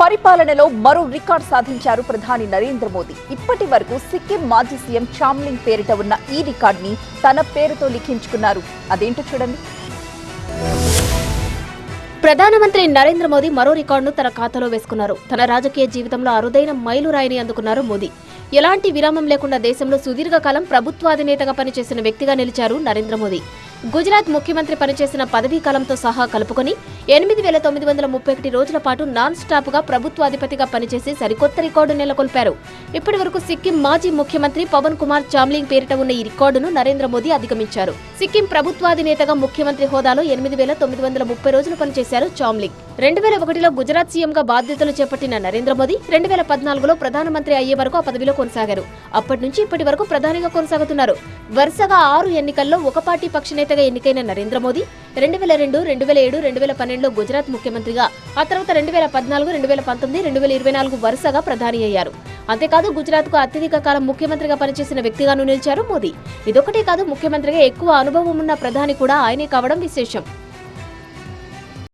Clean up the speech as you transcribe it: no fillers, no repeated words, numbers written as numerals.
పరిపాలనలో మరో రికార్డ్ సాధించారు ప్రధాని నరేంద్ర మోదీ. ఇప్పటి వరకు సిక్కిం మాజీ సీఎం చామ్లింగ్ పేరిట ఉన్న ఈ రికార్డుని తన పేరుతో లిఖించుకున్నారు. అదేంటో చూడండి. ప్రధానమంత్రి నరేంద్ర మోదీ మరో రికార్డును తన ఖాతాలో వేసుకున్నారు. తన రాజకీయ జీవితంలో అరుదైన మైలురాయిని అందుకున్నారు మోదీ. ఎలాంటి విరామం లేకుండా దేశంలో సుదీర్ఘకాలం ప్రభుత్వాధినేతగా పనిచేసిన వ్యక్తిగా నిలిచారు నరేంద్ర మోదీ. గుజరాత్ ముఖ్యమంత్రి పనిచేసిన పదవీ కాలంతో సహా కలుపుకొని 8,931 రోజుల పాటు నాన్ స్టాప్ గా ప్రభుత్వాధిపతిగా పనిచేసి సరికొత్త రికార్డు నెలకొల్పారు. ఇప్పటి వరకు సిక్కిం మాజీ ముఖ్యమంత్రి పవన్ కుమార్ చామ్లింగ్ పేరిట ఉన్న ఈ రికార్డును నరేంద్ర మోదీ అధిగమించారు. సిక్కిం ప్రభుత్వాధినేతగా ముఖ్యమంత్రి హోదాలో 8,930 రోజులు పనిచేశారు చామ్లింగ్. 2001లో గుజరాత్ సీఎంగా బాధ్యతలు చేపట్టిన నరేంద్ర మోదీ 2014లో ప్రధానమంత్రి అయ్యే వరకు ఆ పదవిలో కొనసాగారు. అప్పటి నుంచి ఇప్పటి వరకు ప్రధానిగా కొనసాగుతున్నారు. వరుసగా 6 ఎన్నికల్లో ఒక పార్టీ పక్షనేతగా ఎన్నికైన నరేంద్ర మోదీ 2002, 2007, 2012లో గుజరాత్ ముఖ్యమంత్రిగా, ఆ తర్వాత 2014, 2019, 2024 వరుసగా ప్రధాని అయ్యారు. అంతేకాదు గుజరాత్కు అత్యధిక కాలం ముఖ్యమంత్రిగా పనిచేసిన వ్యక్తిగాను నిలిచారు మోదీ. ఇదొకటే కాదు, ముఖ్యమంత్రిగా ఎక్కువ అనుభవం ఉన్న ప్రధాని కూడా ఆయనే కావడం విశేషం.